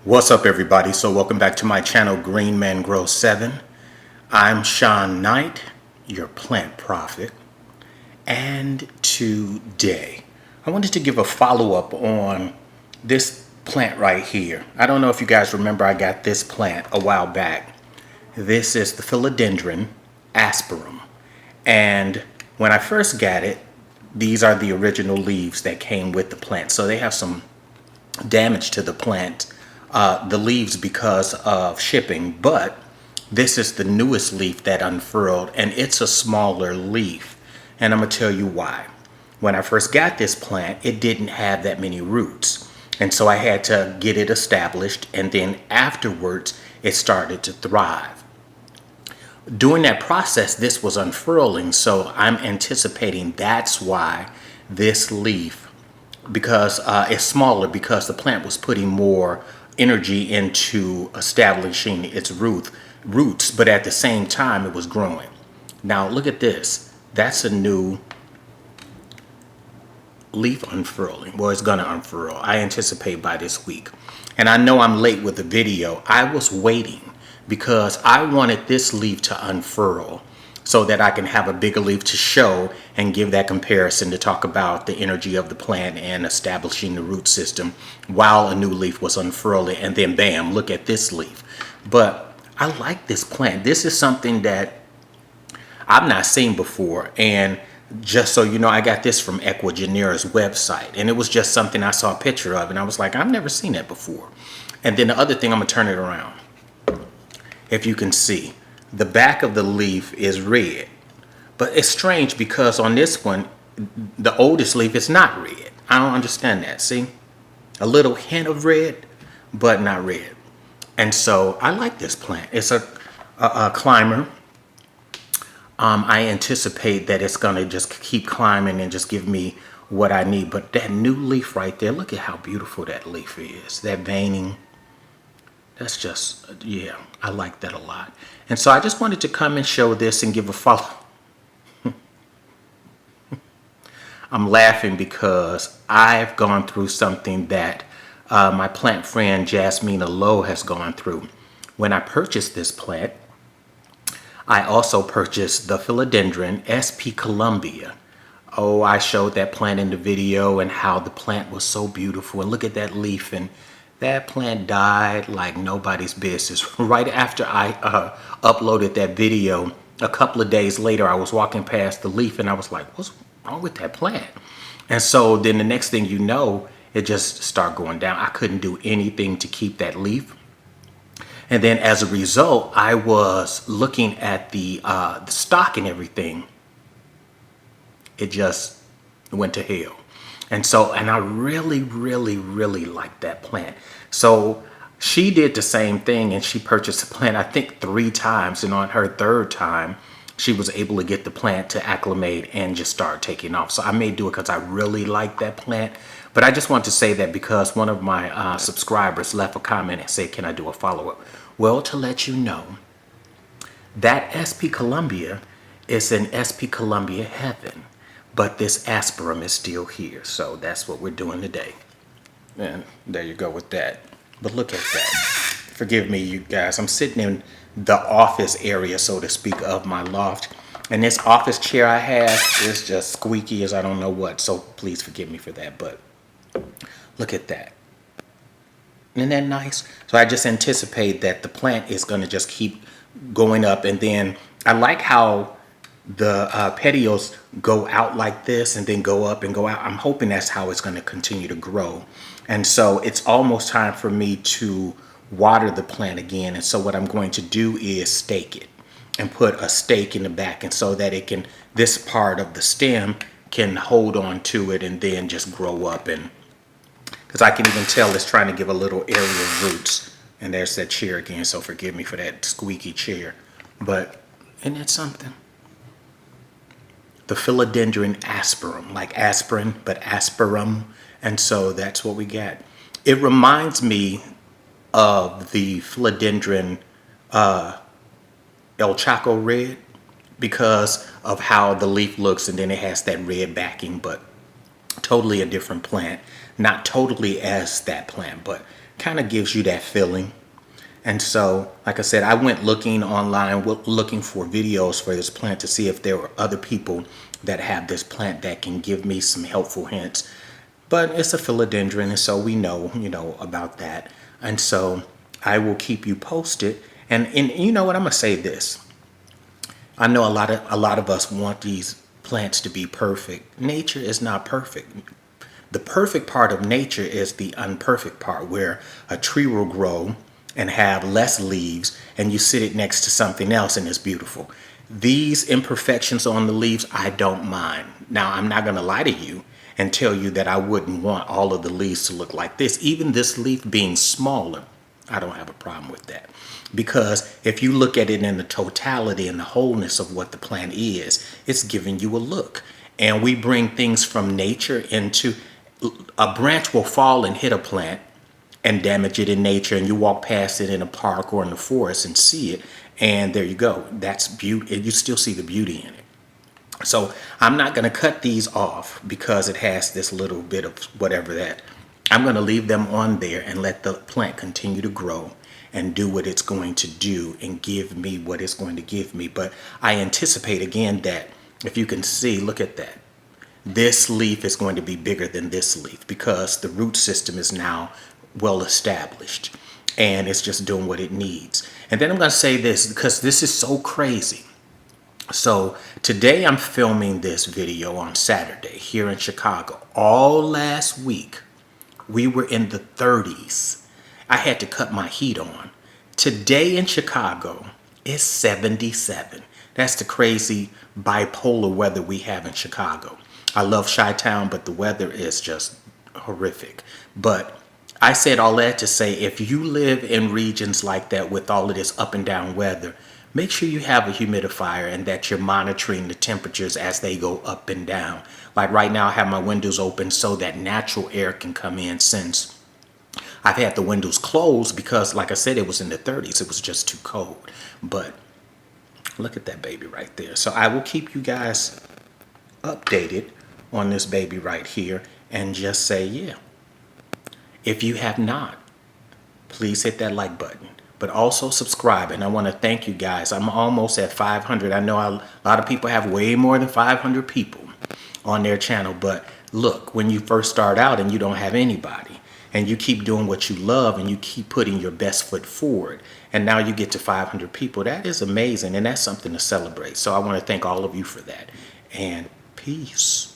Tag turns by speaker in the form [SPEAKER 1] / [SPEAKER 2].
[SPEAKER 1] What's up, everybody? So welcome back to my channel, Green Man Grows 7. I'm Sean Knight, your plant prophet, and today I wanted to give a follow-up on this plant right here. I don't know if you guys remember, I got this plant a while back. This is the Philodendron Asperum, and when I first got it, these are the original leaves that came with the plant. So they have some damage to the plant, the leaves, because of shipping, but this is the newest leaf that unfurled, and it's a smaller leaf, and I'm gonna tell you why. When I first got this plant, it didn't have that many roots, and so I had to get it established, and then afterwards it started to thrive. During that process, this was unfurling, so I'm anticipating that's why this leaf, because it's smaller, because the plant was putting more energy into establishing its roots, but at the same time it was growing. Now look at this. That's a new leaf unfurling. Well, it's gonna unfurl, I anticipate, by this week. And I know I'm late with the video. I was waiting because I wanted this leaf to unfurl so that I can have a bigger leaf to show and give that comparison, to talk about the energy of the plant and establishing the root system while a new leaf was unfurling, and then bam, look at this leaf. But I like this plant. This is something that I've not seen before, and just so you know, I got this from Equigenera's website, and it was just something I saw a picture of, and I was like, I've never seen that before. And then the other thing, I'm gonna turn it around. If you can see, the back of the leaf is red, but it's strange because on this one, the oldest leaf is not red. I don't understand that. See, a little hint of red, but not red. And so I like this plant. It's a climber. I anticipate that it's gonna just keep climbing and just give me what I need. But that new leaf right there, look at how beautiful that leaf is. That veining. That's just, yeah, I like that a lot. And so I just wanted to come and show this and give a follow. I'm laughing because I've gone through something that my plant friend Jasmina Lowe has gone through. When I purchased this plant, I also purchased the Philodendron Asperum. Oh, I showed that plant in the video and how the plant was so beautiful. And look at that leaf, and that plant died like nobody's business. Right after I uploaded that video, a couple of days later, I was walking past the leaf and I was like, what's wrong with that plant? And so then the next thing you know, it just started going down. I couldn't do anything to keep that leaf. And then as a result, I was looking at the stock and everything. It just went to hell. And I really, really, really like that plant. So she did the same thing, and she purchased the plant, I think, 3 times. And on her 3rd time, she was able to get the plant to acclimate and just start taking off. So I may do it because I really like that plant. But I just want to say that because one of my subscribers left a comment and said, can I do a follow-up? Well, to let you know, that SP Columbia is in SP Columbia heaven. But this Asperum is still here. So that's what we're doing today. And there you go with that. But look at that. Forgive me, you guys. I'm sitting in the office area, so to speak, of my loft. And this office chair I have is just squeaky as I don't know what. So please forgive me for that. But look at that. Isn't that nice? So I just anticipate that the plant is going to just keep going up. And then I like how the petioles go out like this and then go up and go out. I'm hoping that's how it's going to continue to grow. And so it's almost time for me to water the plant again. And so what I'm going to do is stake it and put a stake in the back, and so that it can, this part of the stem can hold on to it and then just grow up. And because I can even tell it's trying to give a little area of roots. And there's that chair again, so forgive me for that squeaky chair. But isn't that something? The Philodendron Asperum, like aspirin, but Asperum. And so that's what we got. It reminds me of the Philodendron El Chaco Red because of how the leaf looks, and then it has that red backing, but totally a different plant. Not totally as that plant, but kind of gives you that feeling. And so, like I said, I went looking online, looking for videos for this plant to see if there were other people that have this plant that can give me some helpful hints. But it's a philodendron, and so we know, about that. And so I will keep you posted. And you know what? I'm gonna say this. I know a lot of us want these plants to be perfect. Nature is not perfect. The perfect part of nature is the unperfect part, where a tree will grow and have less leaves and you sit it next to something else and it's beautiful. These imperfections on the leaves, I don't mind. Now, I'm not going to lie to you and tell you that I wouldn't want all of the leaves to look like this. Even this leaf being smaller, I don't have a problem with that. Because if you look at it in the totality and the wholeness of what the plant is, it's giving you a look. And we bring things from nature into a branch will fall and hit a plant and damage it in nature, and you walk past it in a park or in the forest and see it, and there you go. That's beauty, and you still see the beauty in it. So I'm not going to cut these off because it has this little bit of whatever that. I'm going to leave them on there and let the plant continue to grow and do what it's going to do and give me what it's going to give me. But I anticipate again that if you can see, look at that. This leaf is going to be bigger than this leaf because the root system is now well established and it's just doing what it needs. And then I'm going to say this because this is so crazy. So today I'm filming this video on Saturday here in Chicago. All last week we were in the 30s. I had to cut my heat on. Today in Chicago it's 77. That's the crazy bipolar weather we have in Chicago. I love Chi-Town, but the weather is just horrific. But I said all that to say, if you live in regions like that with all of this up and down weather, make sure you have a humidifier and that you're monitoring the temperatures as they go up and down. Like right now, I have my windows open so that natural air can come in, since I've had the windows closed because, like I said, it was in the 30s. It was just too cold. But look at that baby right there. So I will keep you guys updated on this baby right here and just say, yeah, if you have not, please hit that like button, but also subscribe. And I want to thank you guys. I'm almost at 500. I know a lot of people have way more than 500 people on their channel, but look, when you first start out and you don't have anybody and you keep doing what you love and you keep putting your best foot forward, and now you get to 500 people, that is amazing, and that's something to celebrate. So I want to thank all of you for that, and peace.